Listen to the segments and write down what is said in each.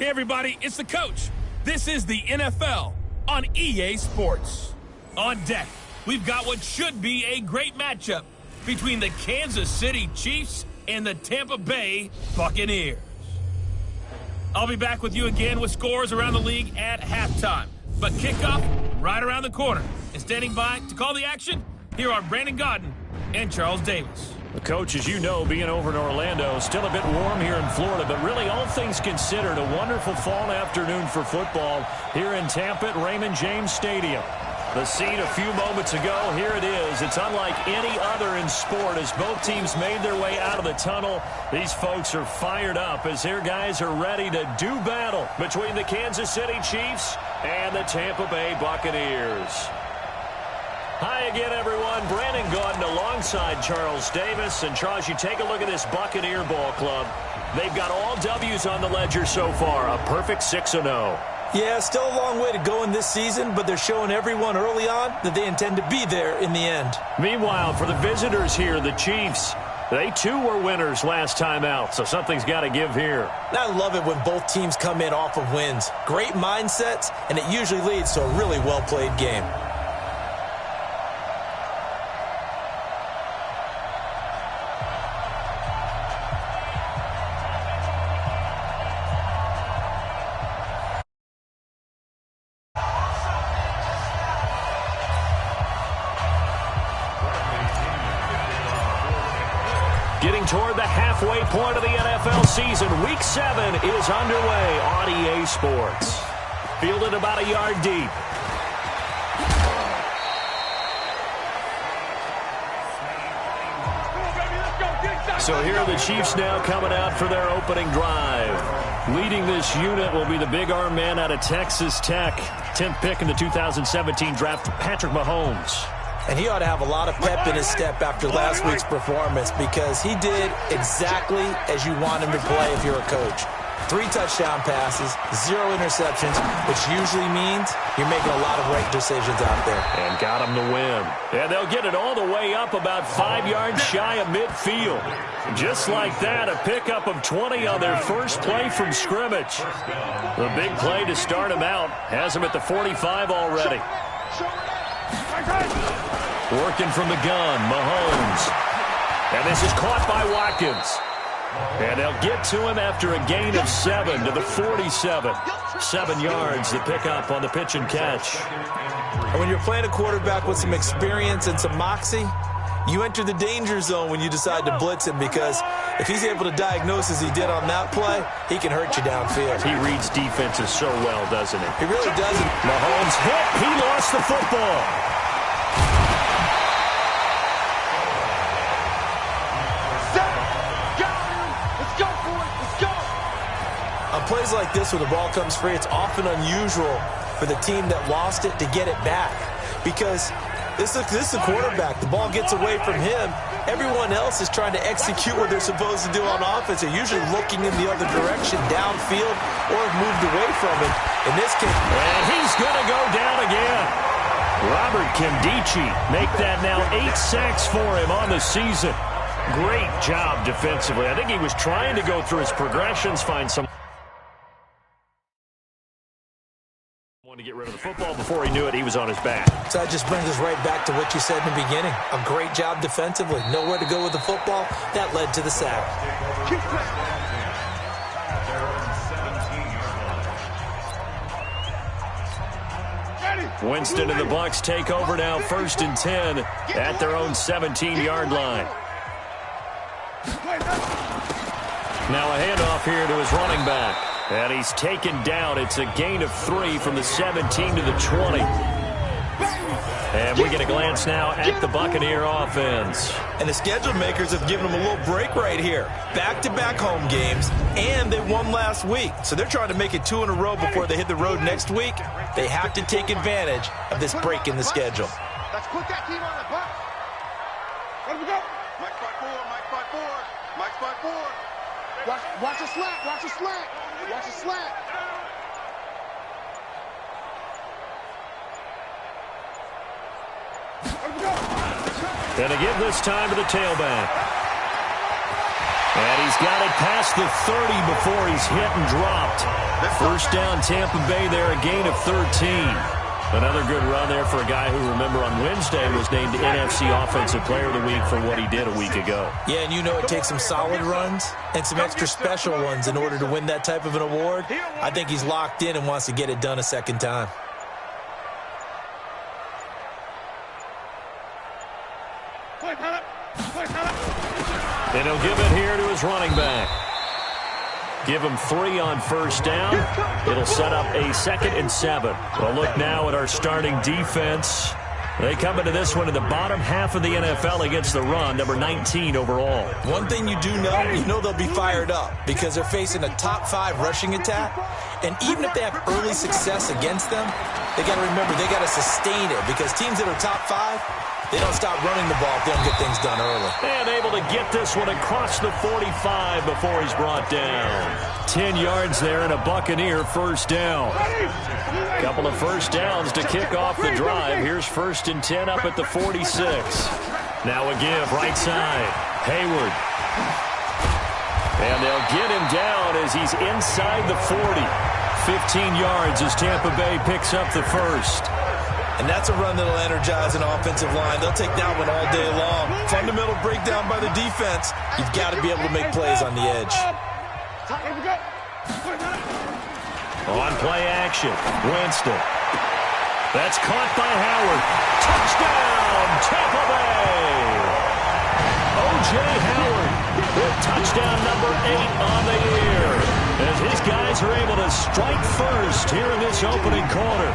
Hey everybody, it's the coach. This is the NFL on EA Sports. On deck, we've got what should be a great matchup between the Kansas City Chiefs and the Tampa Bay Buccaneers. I'll be back with you again with scores around the league at halftime. But kickoff right around the corner. And standing by to call the action, here are Brandon Godden and Charles Davis. Coach, as you know, being over in Orlando, still a bit warm here in Florida, but really all things considered, a wonderful fall afternoon for football here in Tampa at Raymond James Stadium. The scene a few moments ago, here it is. It's unlike any other in sport as both teams made their way out of the tunnel. These folks are fired up as their guys are ready to do battle between the Kansas City Chiefs and the Tampa Bay Buccaneers. Hi again, everyone. Brandon Godden alongside Charles Davis. And, Charles, you take a look at this Buccaneer ball club. They've got all W's on the ledger so far, a perfect 6-0. Yeah, still a long way to go in this season, but they're showing everyone early on that they intend to be there in the end. Meanwhile, for the visitors here, the Chiefs, they too were winners last time out, so something's got to give here. I love it when both teams come in off of wins. Great mindsets, and it usually leads to a really well-played game. Getting toward the halfway point of the NFL season, Week 7 is underway on EA Sports. Fielded about a yard deep. So here are the Chiefs now coming out for their opening drive. Leading this unit will be the big arm man out of Texas Tech. 10th pick in the 2017 draft, Patrick Mahomes. And he ought to have a lot of pep in his step after last week's performance because he did exactly as you want him to play if you're a coach. 3 touchdown passes, 0 interceptions, which usually means you're making a lot of right decisions out there. And got him to win. And they'll get it all the way up about 5 yards shy of midfield. Just like that, a pickup of 20 on their first play from scrimmage. The big play to start him out has him at the 45 already. Working from the gun, Mahomes. And this is caught by Watkins. And they'll get to him after a gain of 7 to the 47. 7 yards, the pickup on the pitch and catch. And when you're playing a quarterback with some experience and some moxie, you enter the danger zone when you decide to blitz him because if he's able to diagnose as he did on that play, he can hurt you downfield. He reads defenses so well, doesn't he? He really doesn't. Mahomes hit. He lost the football. On plays like this where the ball comes free, it's often unusual for the team that lost it to get it back because this is a quarterback. The ball gets away from him. Everyone else is trying to execute what they're supposed to do on offense. They're usually looking in the other direction, downfield, or have moved away from it. In this case, and he's going to go down again. Robert Kimdichie make that now 8 sacks for him on the season. Great job defensively. I think he was trying to go through his progressions, find some to get rid of the football. Before he knew it, he was on his back. So that just brings us right back to what you said in the beginning. A great job defensively. Nowhere to go with the football. That led to the sack. Winston and the Bucs take over now, 1st and 10 at their own 17-yard line. Now a handoff here to his running back. And he's taken down. It's a gain of 3 from the 17 to the 20. And we get a glance now at the Buccaneer offense. And the schedule makers have given them a little break right here. Back-to-back home games, and they won last week. So they're trying to make it 2 in a row before they hit the road next week. They have to take advantage of this break in the schedule. Let's put that team on the bus. Let we go. Mike spot 4, Mike spot 4, Mike spot 4. Watch the slant, watch the slant, watch the slant. And to give this time to the tailback. And he's got it past the 30 before he's hit and dropped. First down, Tampa Bay there, a gain of 13. Another good run there for a guy who, remember, on Wednesday was named NFC Offensive Player of the Week for what he did a week ago. Yeah, and you know it takes some solid runs and some extra special ones in order to win that type of an award. I think he's locked in and wants to get it done a second time. And he'll give it here to his running back. Give him 3 on first down. It'll set up a 2nd and 7. Well, look now at our starting defense. They come into this one in the bottom half of the NFL against the run, number 19 overall. One thing you do know, they'll be fired up because they're facing a top 5 rushing attack. And even if they have early success against them, they got to remember they got to sustain it because teams that are top 5, they don't stop running the ball if they don't get things done early. And able to get this one across the 45 before he's brought down. 10 yards there and a Buccaneer first down. Couple of first downs to kick off the drive. Here's 1st and 10 up at the 46. Now a give right side. Hayward. And they'll get him down as he's inside the 40. 15 yards as Tampa Bay picks up the first. And that's a run that'll energize an offensive line. They'll take that one all day long. Fundamental breakdown by the defense. You've got to be able to make plays on the edge. On play action, Winston. That's caught by Howard. Touchdown, Tampa Bay. O.J. Howard with touchdown number 8 on the year. As his guys are able to strike first here in this opening quarter.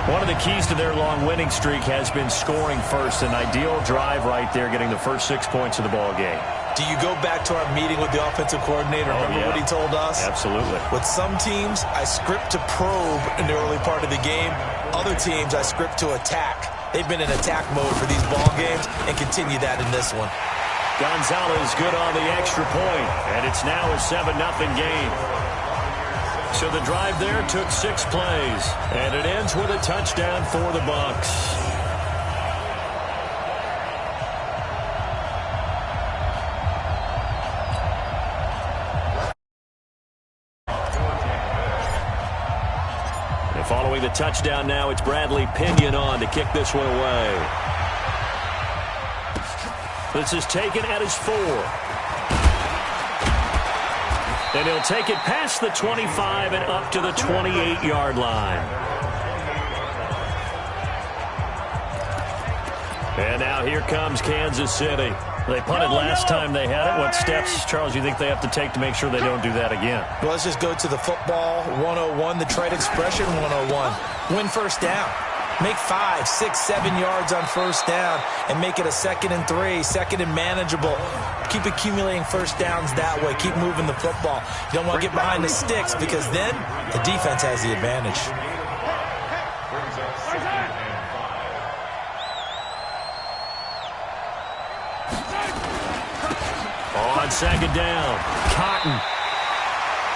One of the keys to their long winning streak has been scoring first. An ideal drive right there, getting the first 6 points of the ball game. Do you go back to our meeting with the offensive coordinator? Remember what he told us? Absolutely. With some teams, I script to probe in the early part of the game. Other teams, I script to attack. They've been in attack mode for these ball games and continue that in this one. Gonzalez good on the extra point, and it's now a 7-0 game. So the drive there took 6 plays, and it ends with a touchdown for the Bucs. And following the touchdown now, it's Bradley Pinion on to kick this one away. This is taken at his 4. And he'll take it past the 25 and up to the 28-yard line. And now here comes Kansas City. They punted last time they had it. What steps, Charles, do you think they have to take to make sure they don't do that again? Well, let's just go to the football 101, the trade expression 101. Win first down. Make 5, 6, 7 yards on first down and make it a 2nd and 3, 2nd and manageable. Keep accumulating first downs that way. Keep moving the football. You don't want to get behind the sticks because then the defense has the advantage. On 2nd down, Cotton.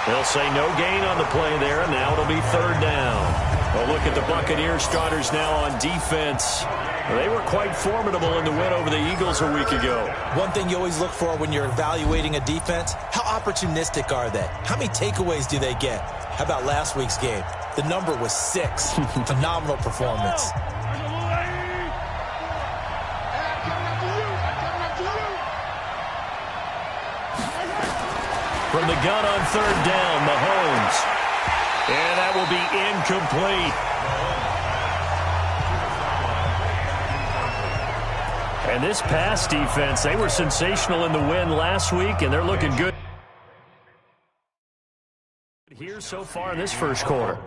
They'll say no gain on the play there, and now it'll be 3rd down. Well, look at the Buccaneers starters now on defense. They were quite formidable in the win over the Eagles a week ago. One thing you always look for when you're evaluating a defense, how opportunistic are they? How many takeaways do they get? How about last week's game? The number was 6. Phenomenal performance. From the gun on 3rd down, Mahomes. And that will be incomplete. And this pass defense, they were sensational in the win last week, and they're looking good here so far in this first quarter.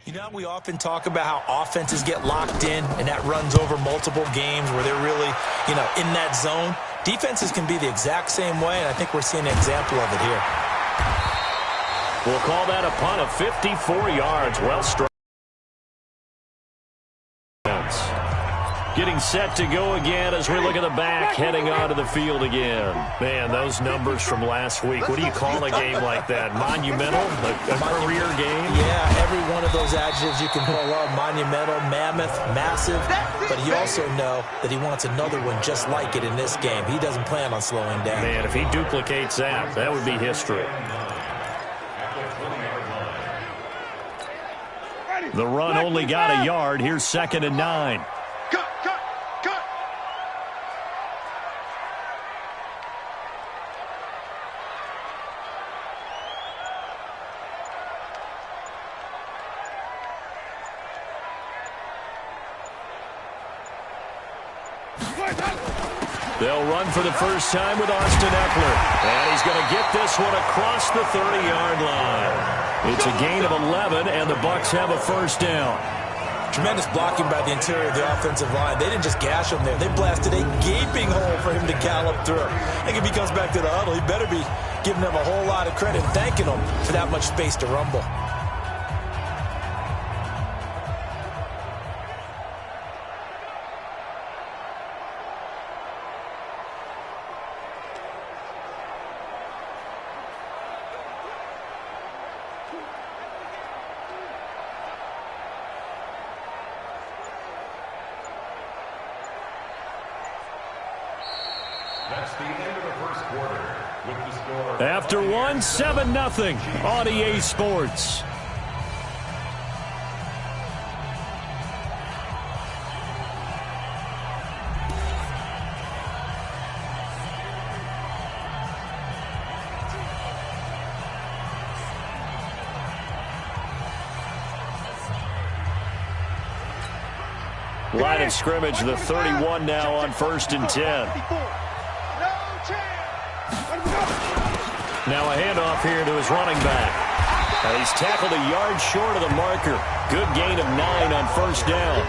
You know, we often talk about how offenses get locked in, and that runs over multiple games where they're really, in that zone. Defenses can be the exact same way, and I think we're seeing an example of it here. We'll call that a punt of 54 yards. Well struck. Getting set to go again as we look at the back, heading onto the field again. Man, those numbers from last week. What do you call a game like that? Monumental? A career game? Yeah, every one of those adjectives you can pull up. Monumental, mammoth, massive. But you also know that he wants another one just like it in this game. He doesn't plan on slowing down. Man, if he duplicates that, that would be history. The run only got a yard. Here's 2nd and 9. They'll run for the first time with Austin Eckler. And he's going to get this one across the 30-yard line. It's a gain of 11, and the Bucs have a first down. Tremendous blocking by the interior of the offensive line. They didn't just gash him there. They blasted a gaping hole for him to gallop through. I think if he comes back to the huddle, he better be giving them a whole lot of credit and thanking them for that much space to rumble. That's the end of the first quarter with the score. After 7-0 on EA Sports. Line of scrimmage, the 31 now on 1st and 10. Now a handoff here to his running back. He's tackled a yard short of the marker. Good gain of 9 on 1st down.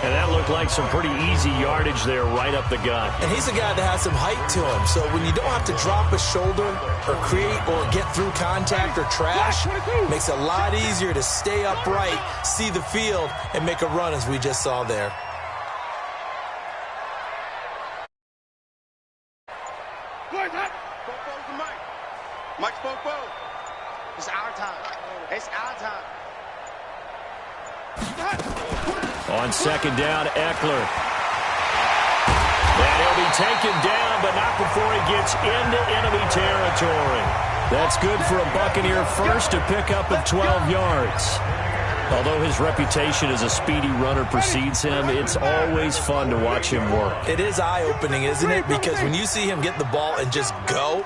And that looked like some pretty easy yardage there right up the gut. And he's a guy that has some height to him. So when you don't have to drop a shoulder or create or get through contact or trash, it makes it a lot easier to stay upright, see the field, and make a run as we just saw there. Mike Popo. It's our time. It's our time. On 2nd down, Eckler. And he'll be taken down, but not before he gets into enemy territory. That's good for a Buccaneer first, to pick up of 12 yards. Although his reputation as a speedy runner precedes him, it's always fun to watch him work. It is eye-opening, isn't it? Because when you see him get the ball and just go,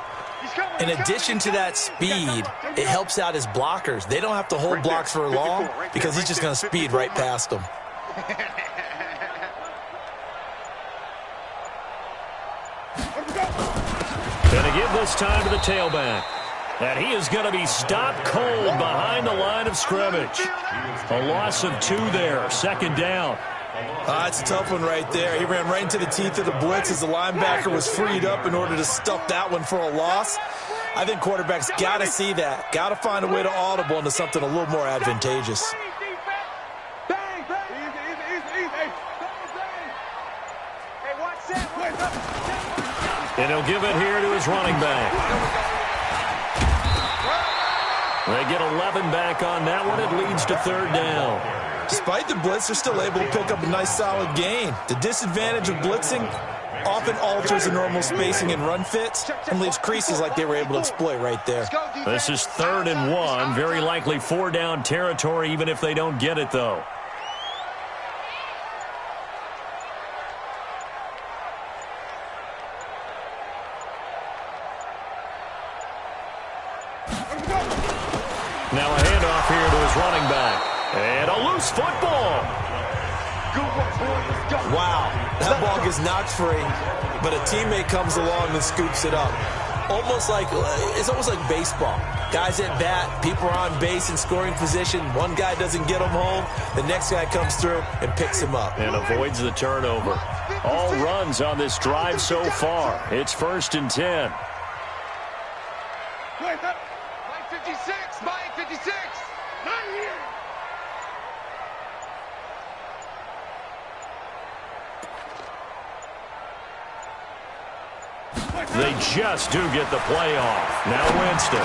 in addition to that speed, it helps out his blockers. They don't have to hold blocks for long because he's just going to speed right past them. Going to give this time to the tailback. And he is going to be stopped cold behind the line of scrimmage. A loss of 2 there, 2nd down. That's a tough one right there. He ran right into the teeth of the blitz as the linebacker was freed up in order to stuff that one for a loss. I think quarterbacks got to see that. Got to find a way to audible into something a little more advantageous. And he'll give it here to his running back. They get 11 back on that one. It leads to 3rd down. Despite the blitz, they're still able to pick up a nice, solid gain. The disadvantage of blitzing often alters the normal spacing and run fits and leaves creases like they were able to exploit right there. This is 3rd and 1. Very likely 4-down territory, even if they don't get it, though. Now a handoff here to his running back. And a loose football. Wow, that ball gets knocked free, but a teammate comes along and scoops it up. It's almost like baseball. Guys at bat, people are on base in scoring position. One guy doesn't get him home. The next guy comes through and picks him up. And avoids the turnover. All runs on this drive so far. It's 1st and 10. Mike 56, Mike 56. Not here. They just do get the play off. Now Winston.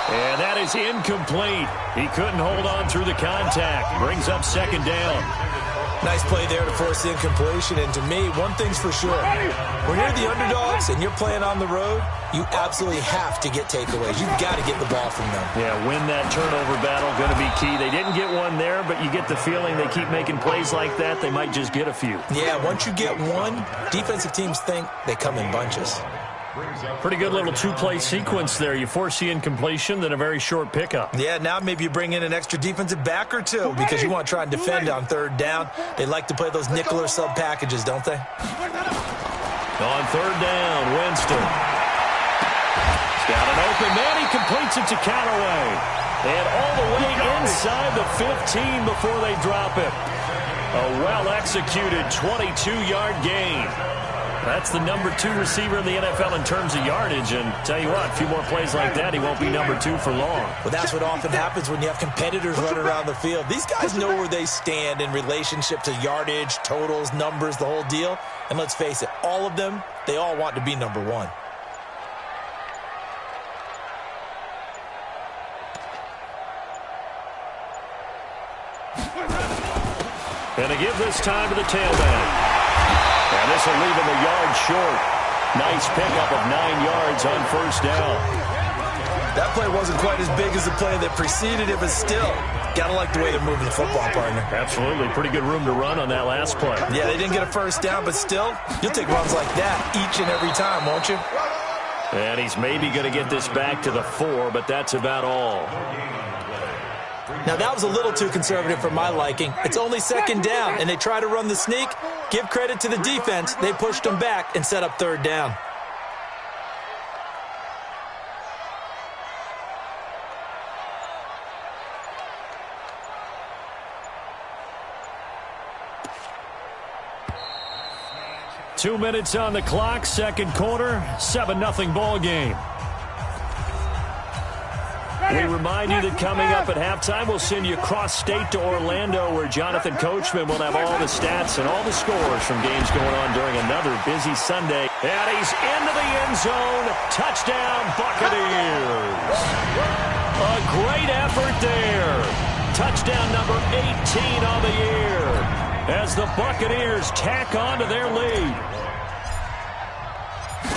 And that is incomplete. He couldn't hold on through the contact. Brings up second down. Nice play there to force the incompletion. And to me, one thing's for sure. When you're the underdogs and you're playing on the road, you absolutely have to get takeaways. You've got to get the ball from them. Yeah, win that turnover battle, going to be key. They didn't get one there, but you get the feeling they keep making plays like that, they might just get a few. Yeah, once you get one, defensive teams think they come in bunches. Pretty good little two-play sequence there. You force the incompletion, then a very short pickup. Yeah, now maybe you bring in an extra defensive back or two because you want to try and defend on third down. They like to play those nickel or sub packages, don't they? On third down, Winston. He's got an open man. He completes it to Callaway. And all the way inside the 15 before they drop it. A well-executed 22-yard gain. That's the number 2 receiver in the NFL in terms of yardage. And tell you what, a few more plays like that, he won't be number 2 for long. Well, that's what often happens when you have competitors running around the field. These guys know where they stand in relationship to yardage, totals, numbers, the whole deal. And let's face it, all of them, they all want to be number 1. And to give this time to the tailback. And this will leave him a yard short. Nice pickup of 9 yards on first down. That play wasn't quite as big as the play that preceded it, but still, got to like the way they're moving the football, partner. Absolutely. Pretty good room to run on that last play. Yeah, they didn't get a first down, but still, you'll take runs like that each and every time, won't you? And he's maybe going to get this back to the 4, but that's about all. Now, that was a little too conservative for my liking. It's only second down, and they try to run the sneak. Give credit to the defense. They pushed them back and set up third down. Two minutes on the clock, second quarter, 7-0 ball game. We remind you that coming up at halftime, we'll send you cross-state to Orlando, where Jonathan Coachman will have all the stats and all the scores from games going on during another busy Sunday. And he's into the end zone. Touchdown, Buccaneers. A great effort there. Touchdown number 18 on the year as the Buccaneers tack on to their lead.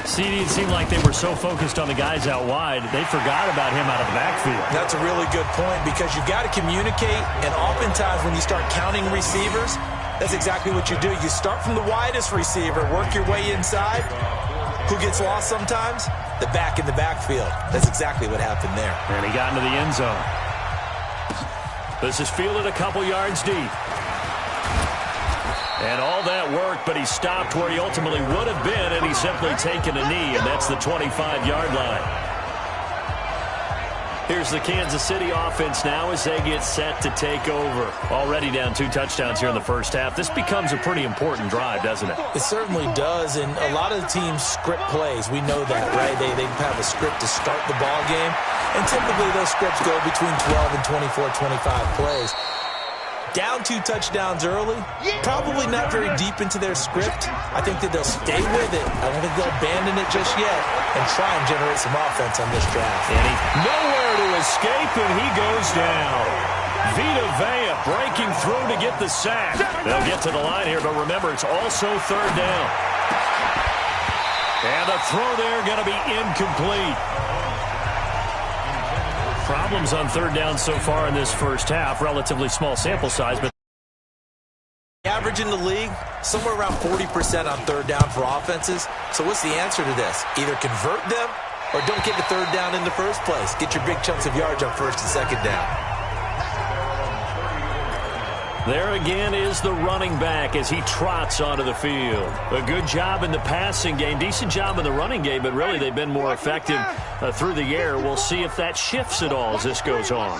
CD, it seemed like they were so focused on the guys out wide, they forgot about him out of the backfield. That's a really good point because you've got to communicate, and oftentimes when you start counting receivers, that's exactly what you do. You start from the widest receiver, work your way inside. Who gets lost sometimes? The back in the backfield. That's exactly what happened there. And he got into the end zone. This is fielded a couple yards deep. And all that work, but he stopped where he ultimately would have been, and he's simply taken a knee, and that's the 25-yard line. Here's the Kansas City offense now as they get set to take over. Already down 2 touchdowns here in the first half. This becomes a pretty important drive, doesn't it? It certainly does, and a lot of the teams script plays. We know that, right? They have a script to start the ball game, and typically those scripts go between 12 and 24, 25 plays. Down 2 touchdowns early, probably not very deep into their script. I think that they'll stay with it. I don't think they'll abandon it just yet and try and generate some offense on this drive. And nowhere to escape, and he goes down. Vita Vea breaking through to get the sack. They'll get to the line here, but remember, it's also third down. And the throw there going to be incomplete. Problems on third down so far in this first half. Relatively small sample size, but average in the league, somewhere around 40% on third down for offenses. So what's the answer to this? Either convert them or don't get to third down in the first place. Get your big chunks of yards on first and second down. There again is the running back as he trots onto the field. A good job in the passing game, decent job in the running game, but really they've been more effective through the air. We'll see if that shifts at all as this goes on.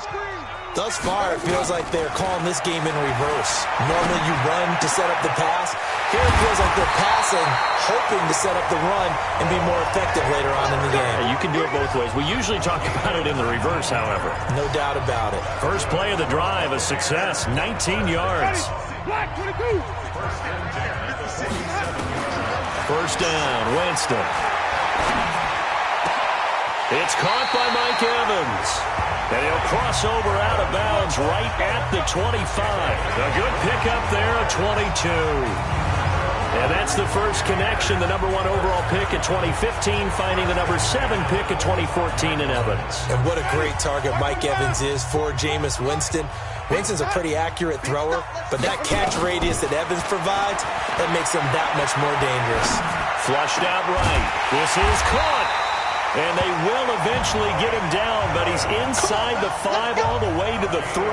Thus far, it feels like they're calling this game in reverse. Normally you run to set up the pass. Here it feels like they're passing, hoping to set up the run and be more effective later on in the game. Yeah, you can do it both ways. We usually talk about it in the reverse, however. No doubt about it. First play of the drive, a success, 19 yards. First down, Winston. It's caught by Mike Evans. And he'll cross over out of bounds right at the 25. A good pickup there, a 22. And that's the first connection, the number 1 overall pick in 2015, finding the number 7 pick in 2014 in Evans. And what a great target Mike Evans is for Jameis Winston. Winston's a pretty accurate thrower, but that catch radius that Evans provides, that makes him that much more dangerous. Flushed out right. This is caught. And they will eventually get him down, but he's inside the 5 all the way to the 3.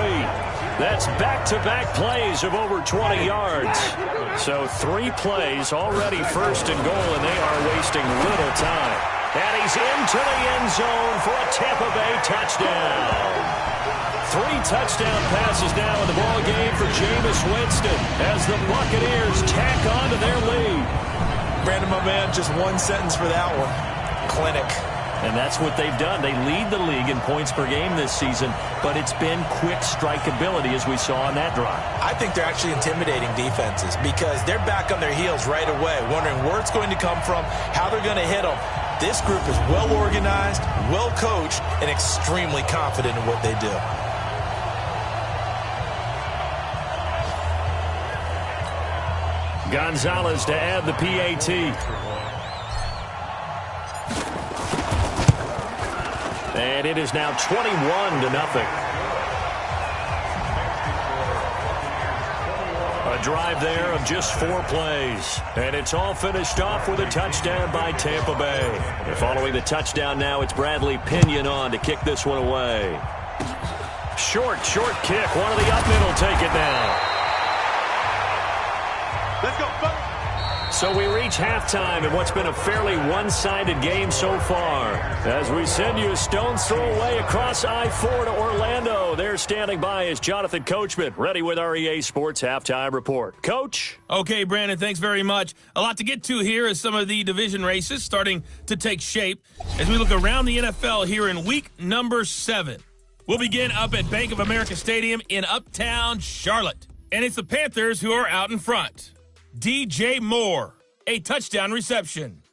That's back-to-back plays of over 20 yards. So 3 plays, already first and goal, and they are wasting little time. And he's into the end zone for a Tampa Bay touchdown. 3 touchdown passes now in the ball game for Jameis Winston as the Buccaneers tack on to their lead. Brandon, my man, just one sentence for that one. Clinic. And that's what they've done. They lead the league in points per game this season, but it's been quick strikeability as we saw on that drive. I think they're actually intimidating defenses because they're back on their heels right away, wondering where it's going to come from, how they're going to hit them. This group is well organized, well coached, and extremely confident in what they do. Gonzalez to add the PAT. And it is now 21-0. A drive there of just 4 plays. And it's all finished off with a touchdown by Tampa Bay. And following the touchdown now, it's Bradley Pinion on to kick this one away. Short kick. One of the up middle take it now. Let's go, buddy. So we reach halftime in what's been a fairly one-sided game so far. As we send you a stone's throw away across I-4 to Orlando. There standing by is Jonathan Coachman, ready with our EA Sports Halftime Report. Coach? Okay, Brandon, thanks very much. A lot to get to here as some of the division races starting to take shape as we look around the NFL here in week number 7. We'll begin up at Bank of America Stadium in Uptown Charlotte. And it's the Panthers who are out in front. DJ Moore, a touchdown reception.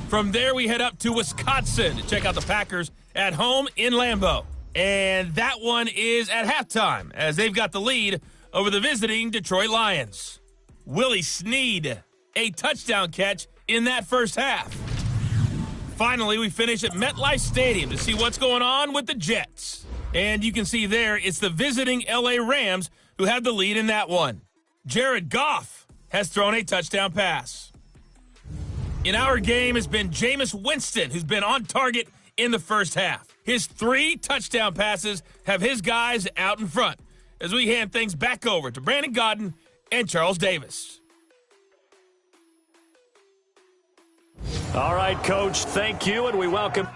From there, we head up to Wisconsin to check out the Packers at home in Lambeau. And that one is at halftime as they've got the lead over the visiting Detroit Lions. Willie Snead, a touchdown catch in that first half. Finally, we finish at MetLife Stadium to see what's going on with the Jets. And you can see there, it's the visiting LA Rams who have the lead in that one. Jared Goff has thrown a touchdown pass. In our game, it's been Jameis Winston who's been on target in the first half. His 3 touchdown passes have his guys out in front as we hand things back over to Brandon Godden and Charles Davis. All right, Coach, thank you, and we welcome...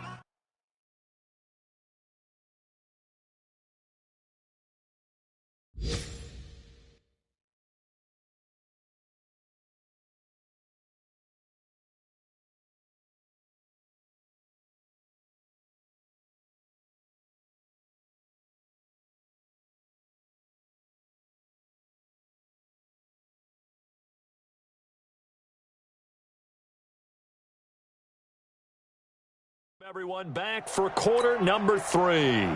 Everyone back for quarter number 3.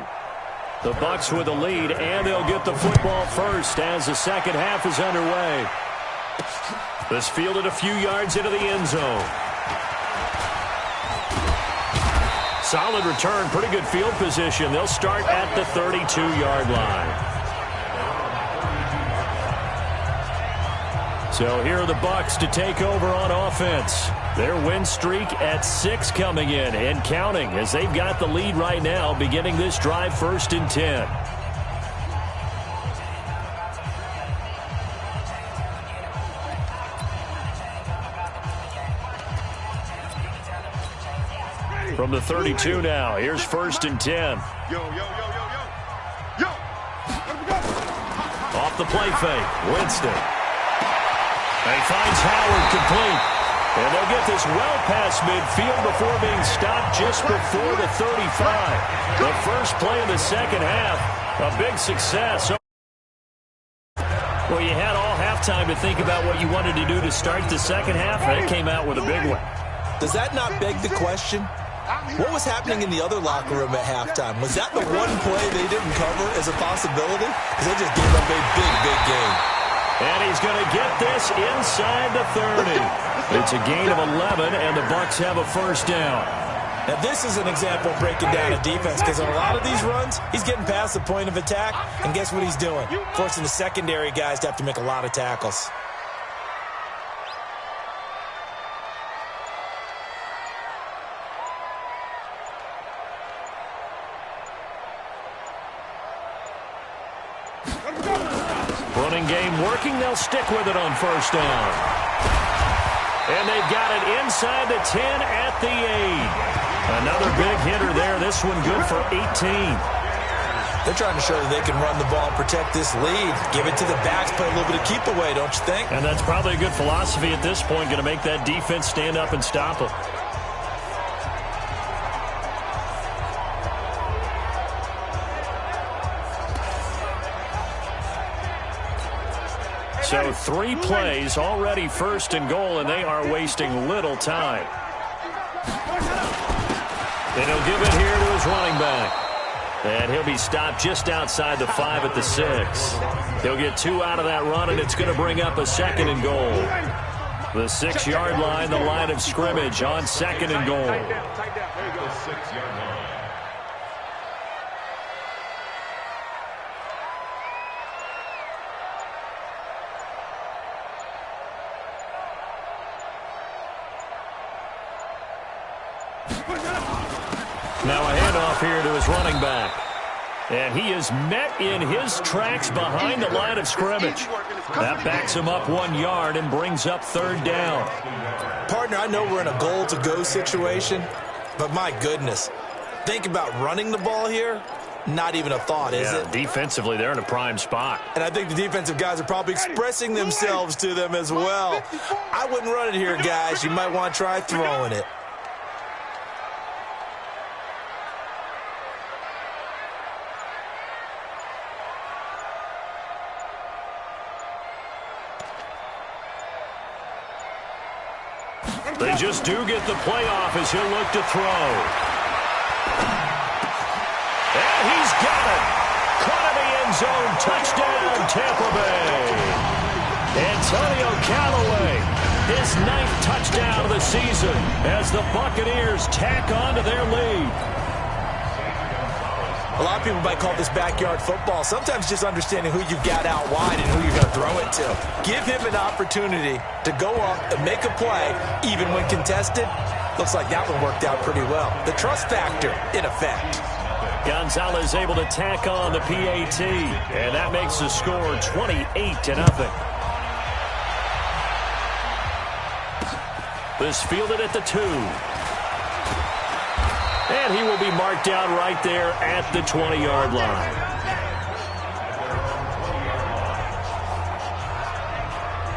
The Bucs with the lead, and they'll get the football first as the second half is underway. This fielded a few yards into the end zone. Solid return, pretty good field position. They'll start at the 32-yard line. So here are the Bucs to take over on offense. Their win streak at 6 coming in and counting as they've got the lead right now beginning this drive 1st and 10. From the 32 now, here's 1st and 10. Yo. Off the play fake, Winston. And he finds Howard complete. And they'll get this well past midfield before being stopped just before the 35. The first play of the second half, a big success. Well, you had all halftime to think about what you wanted to do to start the second half, and it came out with a big one. Does that not beg the question? What was happening in the other locker room at halftime? Was that the one play they didn't cover as a possibility? Because they just gave up a big, big game. And he's going to get this inside the 30. It's a gain of 11, and the Bucs have a first down. Now, this is an example of breaking down a defense, because on a lot of these runs, he's getting past the point of attack, and guess what he's doing? Forcing the secondary guys to have to make a lot of tackles. Running game working. They'll stick with it on first down. And they've got it inside the 10 at the 8. Another big hitter there. This one good for 18. They're trying to show that they can run the ball and protect this lead. Give it to the backs, play a little bit of keep away, don't you think? And that's probably a good philosophy at this point, going to make that defense stand up and stop them. So 3 plays, already first and goal, and they are wasting little time. And he'll give it here to his running back. And he'll be stopped just outside the 5 at the 6. He'll get 2 out of that run, and it's going to bring up a second and goal. The 6-yard line, the line of scrimmage on second and goal. The 6-yard line. Now a handoff here to his running back. And he is met in his tracks behind the line of scrimmage. That backs him up 1 yard and brings up third down. Partner, I know we're in a goal-to-go situation, but my goodness, think about running the ball here. Not even a thought, is it? Defensively, they're in a prime spot. And I think the defensive guys are probably expressing themselves to them as well. I wouldn't run it here, guys. You might want to try throwing it. They just do get the play off as he'll look to throw. And he's got it. Caught in the end zone. Touchdown, Tampa Bay. Antonio Callaway, his 9th touchdown of the season as the Buccaneers tack on to their lead. A lot of people might call this backyard football. Sometimes just understanding who you've got out wide and who you're going to throw it to. Give him an opportunity to go up and make a play, even when contested. Looks like that one worked out pretty well. The trust factor, in effect. Gonzalez able to tack on the PAT, and that makes the score 28-0. This fielded at the 2. And he will be marked down right there at the 20-yard line.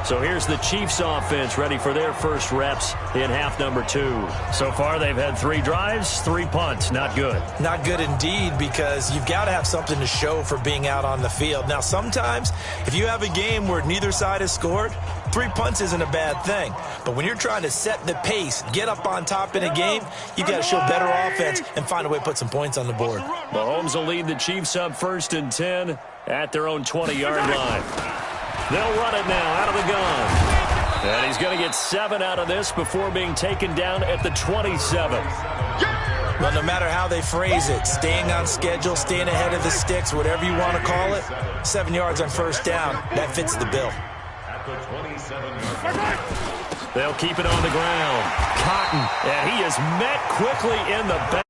So here's the Chiefs offense ready for their first reps in half number 2. So far they've had 3 drives, 3 punts. Not good. Not good indeed, because you've got to have something to show for being out on the field. Now sometimes if you have a game where neither side has scored, 3 punts isn't a bad thing. But when you're trying to set the pace, get up on top in a game, you've got to show better offense and find a way to put some points on the board. Mahomes will lead the Chiefs up 1st and 10 at their own 20-yard line. They'll run it now out of the gun. And he's going to get 7 out of this before being taken down at the 27. Well, no matter how they phrase it, staying on schedule, staying ahead of the sticks, whatever you want to call it, 7 yards on first down, that fits the bill. At the 27-yard line. They'll keep it on the ground. Cotton, and he is met quickly in the back.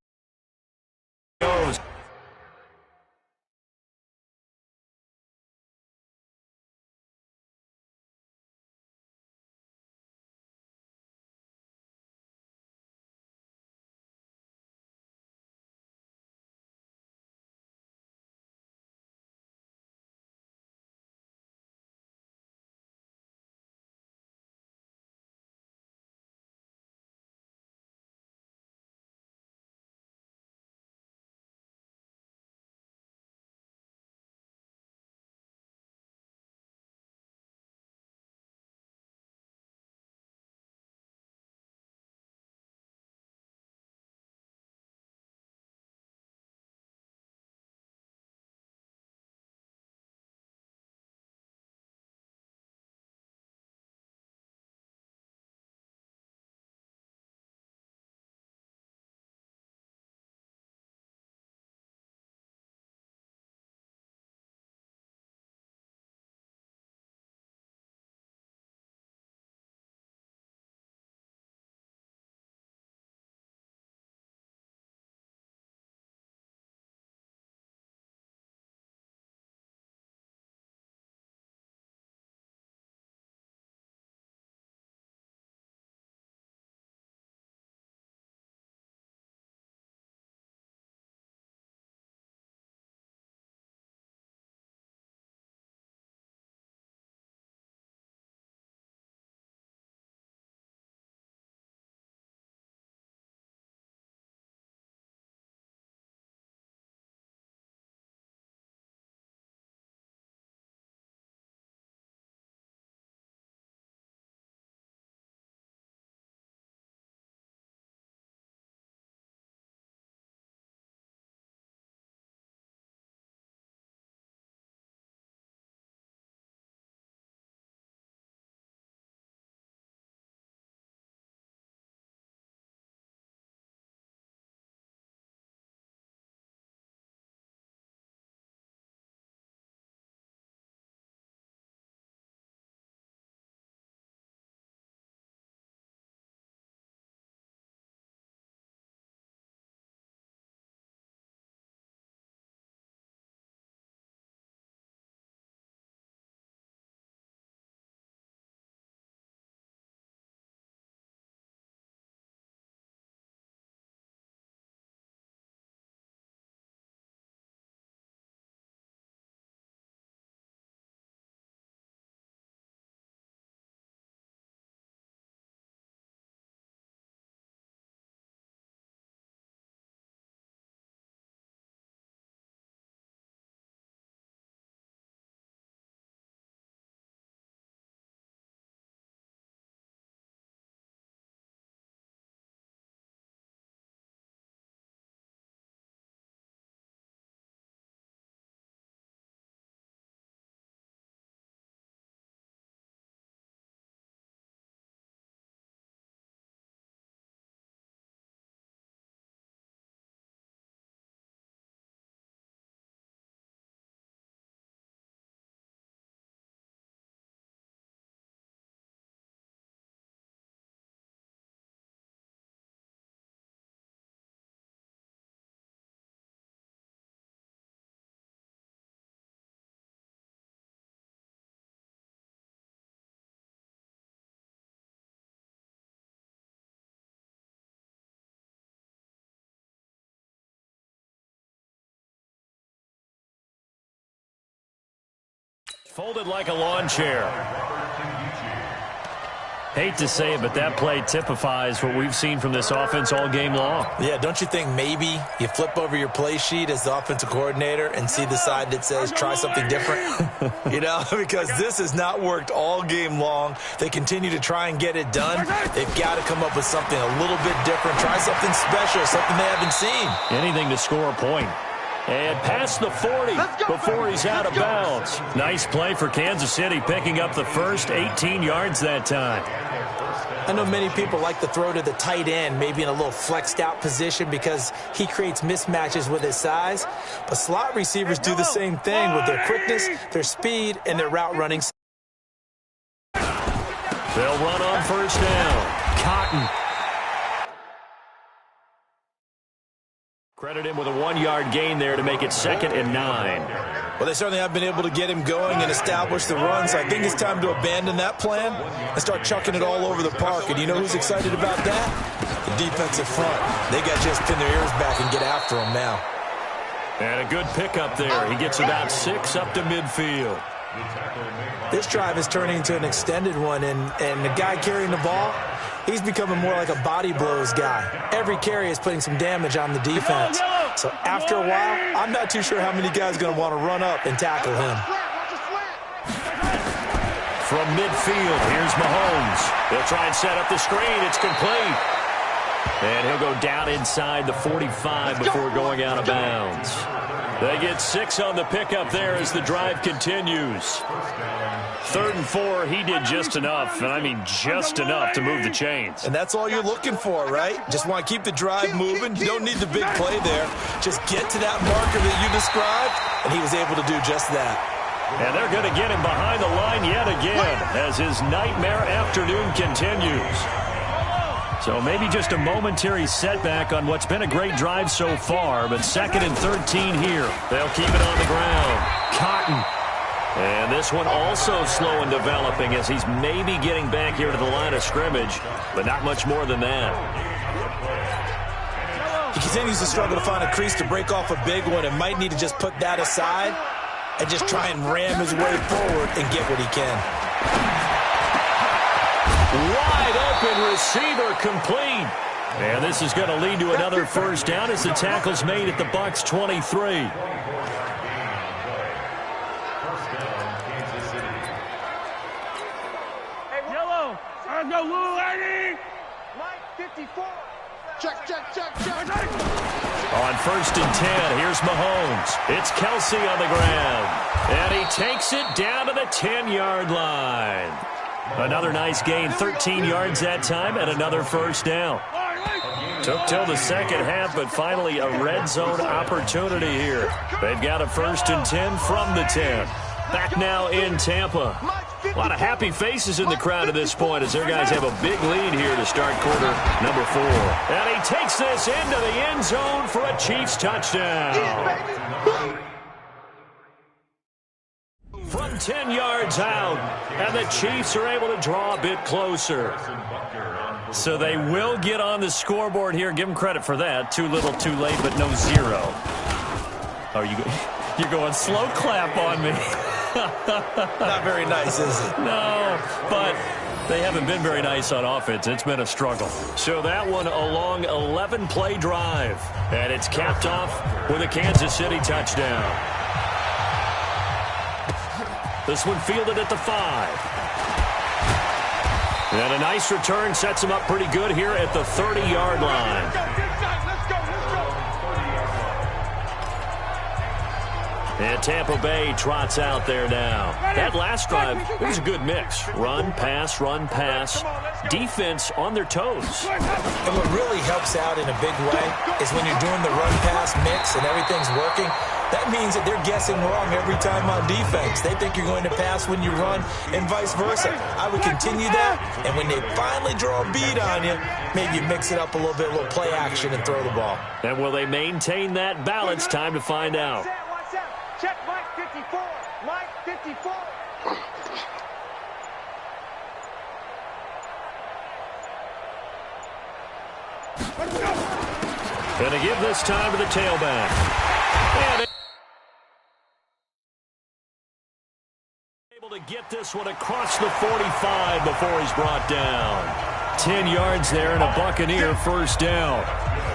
Folded like a lawn chair. Hate to say it, but that play typifies what we've seen from this offense all game long. Yeah, don't you think maybe you flip over your play sheet as the offensive coordinator and see the side that says try something different? You know, because this has not worked all game long. They continue to try and get it done. They've got to come up with something a little bit different. Try something special, something they haven't seen. Anything to score a point. And past the 40 before he's out of bounds. Nice play for Kansas City, picking up the first 18 yards that time. I know many people like to throw to the tight end, maybe in a little flexed out position because he creates mismatches with his size. But slot receivers do the same thing with their quickness, their speed, and their route running. They'll run on first down. Cotton. Credit him with a 1-yard gain there to make it 2nd and 9. Well, they certainly have been able to get him going and establish the run, so I think it's time to abandon that plan and start chucking it all over the park. And you know who's excited about that? The defensive front. They got to just pin their ears back and get after him now. And a good pickup there. He gets about 6 up to midfield. This drive is turning into an extended one, and the guy carrying the ball, he's becoming more like a body blows guy. Every carry is putting some damage on the defense. So after a while, I'm not too sure how many guys are going to want to run up and tackle him. From midfield, here's Mahomes. He'll try and set up the screen. It's complete. And he'll go down inside the 45 before going out of bounds. They get 6 on the pickup there as the drive continues. 3rd and 4, he did just enough, and I mean just enough to move the chains. And that's all you're looking for, right? Just want to keep the drive moving. You don't need the big play there. Just get to that marker that you described, and he was able to do just that. And they're going to get him behind the line yet again as his nightmare afternoon continues. So maybe just a momentary setback on what's been a great drive so far, but 2nd and 13 here. They'll keep it on the ground. Cotton. And this one also slow in developing as he's maybe getting back here to the line of scrimmage, but not much more than that. He continues to struggle to find a crease to break off a big one and might need to just put that aside and just try and ram his way forward and get what he can. Wide open receiver complete. And this is going to lead to another first down as the tackle's made at the Bucs 23. Go, Lou, Eddie! Mike, 54. Check. On 1st and 10, here's Mahomes. It's Kelsey on the ground. And he takes it down to the 10-yard line. Another nice gain, 13 yards that time, and another first down. Took till the second half, but finally a red zone opportunity here. They've got a 1st and 10 from the 10. Back now in Tampa. A lot of happy faces in the crowd at this point as their guys have a big lead here to start quarter number 4. And he takes this into the end zone for a Chiefs touchdown. From 10 yards out, and the Chiefs are able to draw a bit closer. So they will get on the scoreboard here. Give them credit for that. Too little, too late, but no 0. Oh, you're going slow clap on me. Not very nice, is it? No, but they haven't been very nice on offense. It's been a struggle. So that one a long 11-play drive. And it's capped off with a Kansas City touchdown. This one fielded at the 5. And a nice return sets him up pretty good here at the 30-yard line. And Tampa Bay trots out there now. That last drive, it was a good mix. Run, pass, defense on their toes. And what really helps out in a big way is when you're doing the run-pass mix and everything's working, that means that they're guessing wrong every time on defense. They think you're going to pass when you run and vice versa. I would continue that, and when they finally draw a bead on you, maybe you mix it up a little bit, a little play action and throw the ball. And will they maintain that balance? Time to find out. Check Mike 54. Mike 54. Going to give this time to the tailback. And able to get this one across the 45 before he's brought down. 10 yards there and a Buccaneer first down.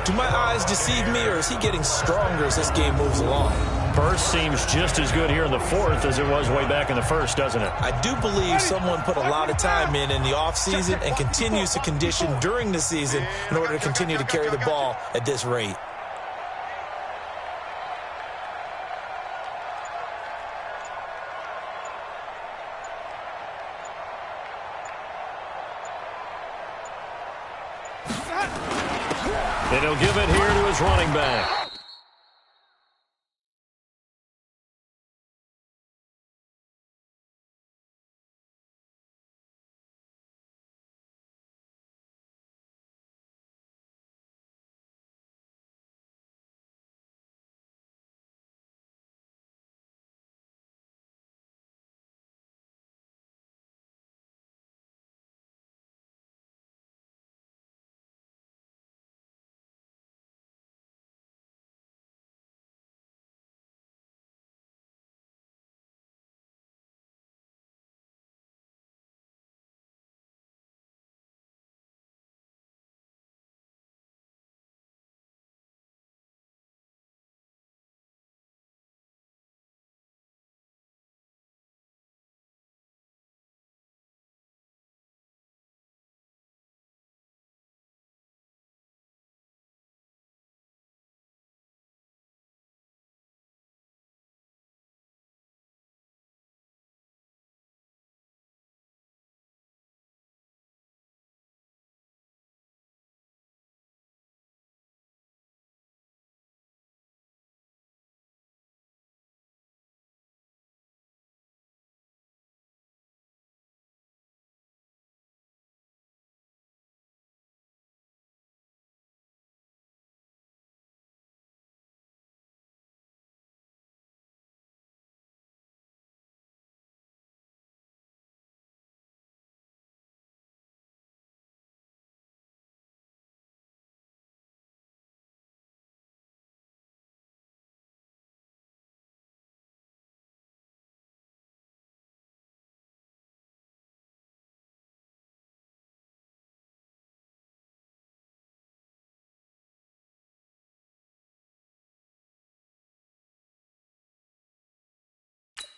Do my eyes deceive me, or is he getting stronger as this game moves along? Burst seems just as good here in the fourth as it was way back in the first, doesn't it? I do believe someone put a lot of time in the offseason and continues to condition during the season in order to continue to carry the ball at this rate. And he'll give it here to his running back.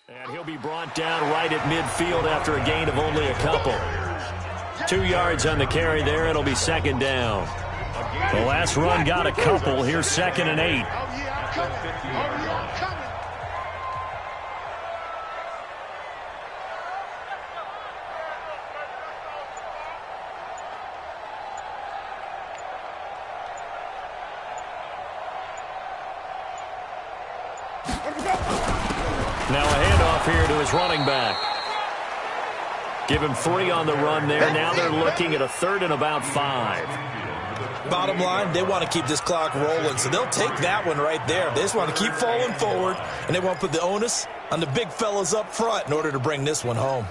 And he'll be brought down right at midfield after a gain of only a couple. 2 yards on the carry there. It'll be second down. The last run got a couple. Here's 2nd and 8. Now a handoff here to his running back. Give him 3 on the run there. Now they're looking at a 3rd and about 5. Bottom line, they want to keep this clock rolling, so they'll take that one right there. They just want to keep falling forward, and they want to put the onus on the big fellas up front in order to bring this one home.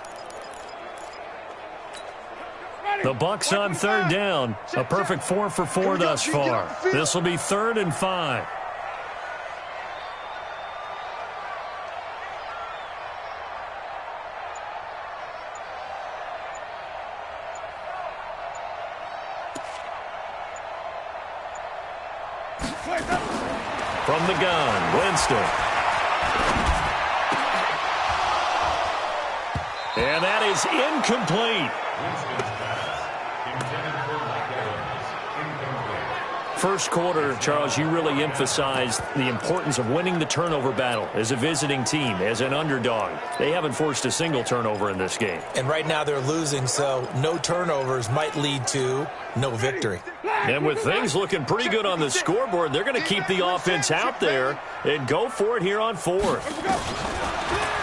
The Bucs on 3rd down. A perfect 4 for 4 thus far. This will be 3rd and 5. From the gun, Winston. And that is incomplete. First quarter, Charles, you really emphasized the importance of winning the turnover battle as a visiting team, as an underdog. They haven't forced a single turnover in this game. And right now they're losing, so no turnovers might lead to no victory. And with things looking pretty good on the scoreboard, they're going to keep the offense out there and go for it here on 4th.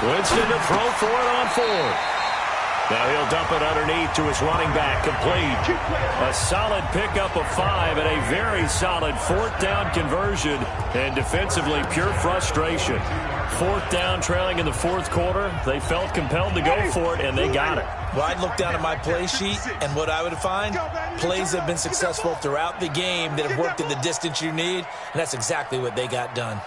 Winston to throw for it on 4th. Now he'll dump it underneath to his running back, complete. A solid pickup of 5 and a very solid 4th down conversion. And defensively, pure frustration. 4th down, trailing in the 4th quarter. They felt compelled to go for it, and they got it. Well, I'd look down at my play sheet, and what I would find, plays have been successful throughout the game that have worked in the distance you need, and that's exactly what they got done.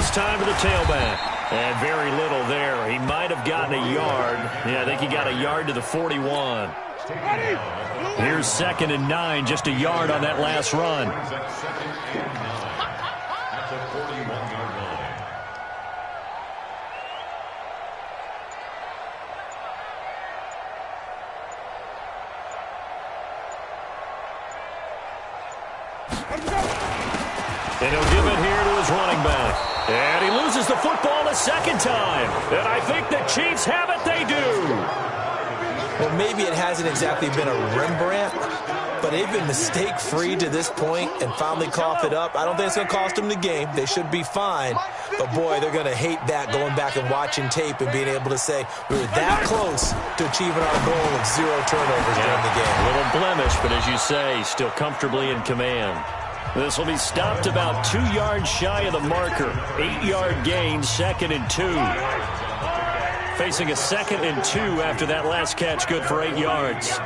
this time to the tailback. And very little there. He might have gotten a yard. Yeah, I think he got a yard to the 41. Here's 2nd and 9, just a yard on that last run. At the 41-yard line. And he'll give it here to his running back. And he loses the football a second time. And I think the Chiefs have it. They do. Well, maybe it hasn't exactly been a Rembrandt, but they've been mistake-free to this point and finally cough it up. I don't think it's going to cost them the game. They should be fine. But, boy, they're going to hate that, going back and watching tape and being able to say we were that close to achieving our goal of 0 turnovers during the game. A little blemish, but as you say, still comfortably in command. This will be stopped about 2 yards shy of the marker. 8-yard gain, 2nd and 2. Facing a 2nd and 2 after that last catch, good for 8 yards. To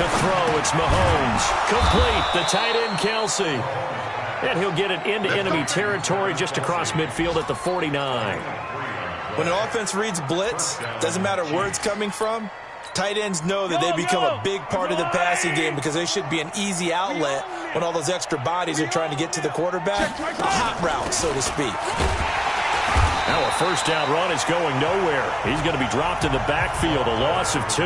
throw, it's Mahomes. Complete, the tight end, Kelsey. And he'll get it into enemy territory just across midfield at the 49. When an offense reads blitz, doesn't matter where it's coming from, tight ends know that they become a big part of the passing game because they should be an easy outlet when all those extra bodies are trying to get to the quarterback. A hot route, so to speak. Now a first down run is going nowhere. He's going to be dropped in the backfield, a loss of 2.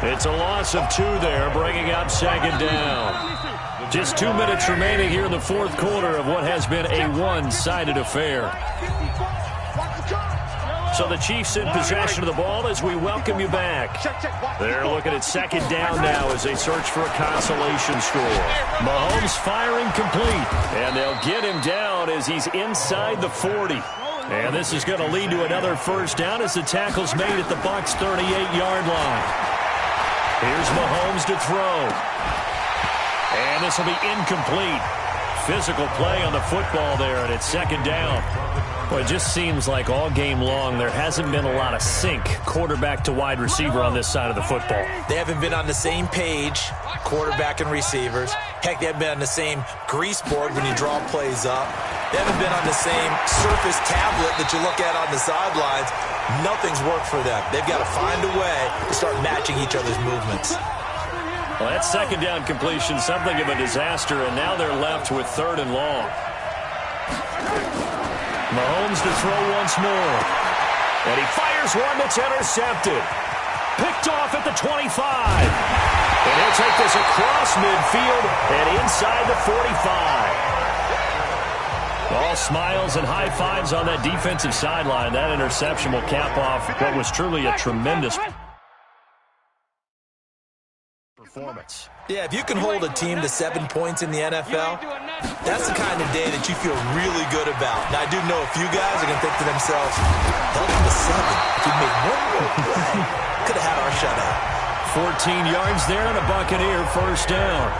It's a loss of 2 there, bringing up 2nd down. Just 2 minutes remaining here in the 4th quarter of what has been a one-sided affair. So the Chiefs in possession of the ball as we welcome you back. They're looking at 2nd down now as they search for a consolation score. Mahomes firing complete, and they'll get him down as he's inside the 40. And this is going to lead to another first down as the tackle's made at the Bucs' 38-yard line. Here's Mahomes to throw. And this will be incomplete. Physical play on the football there, and it's 2nd down. Well, it just seems like all game long there hasn't been a lot of sync quarterback to wide receiver on this side of the football. They haven't been on the same page, quarterback and receivers. Heck, they haven't been on the same grease board when you draw plays up. They haven't been on the same surface tablet that you look at on the sidelines. Nothing's worked for them. They've got to find a way to start matching each other's movements. Well, that 2nd down completion, something of a disaster, and now they're left with 3rd and long. Mahomes to throw once more. And he fires one that's intercepted. Picked off at the 25. And he'll take this across midfield and inside the 45. All smiles and high fives on that defensive sideline. That interception will cap off what was truly a tremendous performance. Yeah, if you can hold a team to 7 points in the NFL, that's the kind of day that you feel really good about. Now, I do know a few guys are going to think to themselves, held him to 7. If we made one more play, could have had our shutout. 14 yards there and a Buccaneer first down.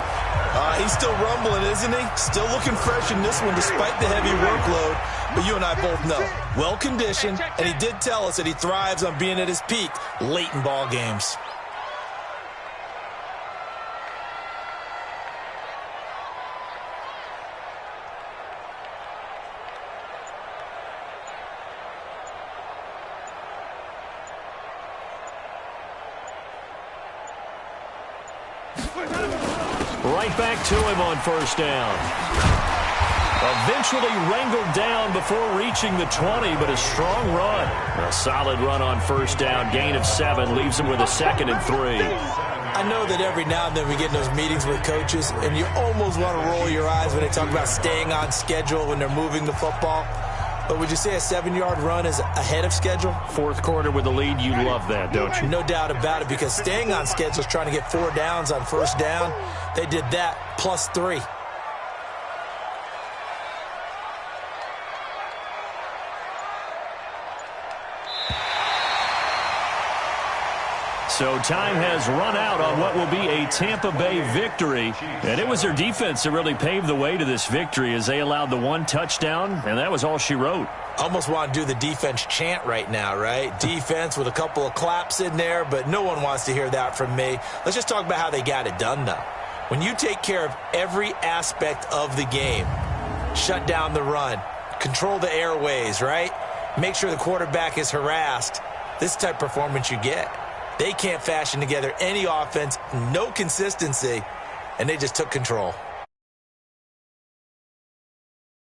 He's still rumbling, isn't he? Still looking fresh in this one despite the heavy workload. But you and I both know, well-conditioned, and he did tell us that he thrives on being at his peak late in ball games. Right back to him on first down. Eventually wrangled down before reaching the 20, but a strong run. A solid run on first down. Gain of 7 leaves him with a 2nd and 3. I know that every now and then we get in those meetings with coaches, and you almost want to roll your eyes when they talk about staying on schedule when they're moving the football. But would you say a 7-yard run is ahead of schedule? 4th quarter with the lead, you love that, don't you? No doubt about it, because staying on schedule is trying to get 4 downs on first down. They did that plus 3. So time has run out on what will be a Tampa Bay victory. And it was their defense that really paved the way to this victory as they allowed the 1 touchdown, and that was all she wrote. Almost want to do the defense chant right now, right? Defense with a couple of claps in there, but no one wants to hear that from me. Let's just talk about how they got it done, though. When you take care of every aspect of the game, shut down the run, control the airways, right? Make sure the quarterback is harassed. This type of performance you get. They can't fashion together any offense, no consistency, and they just took control.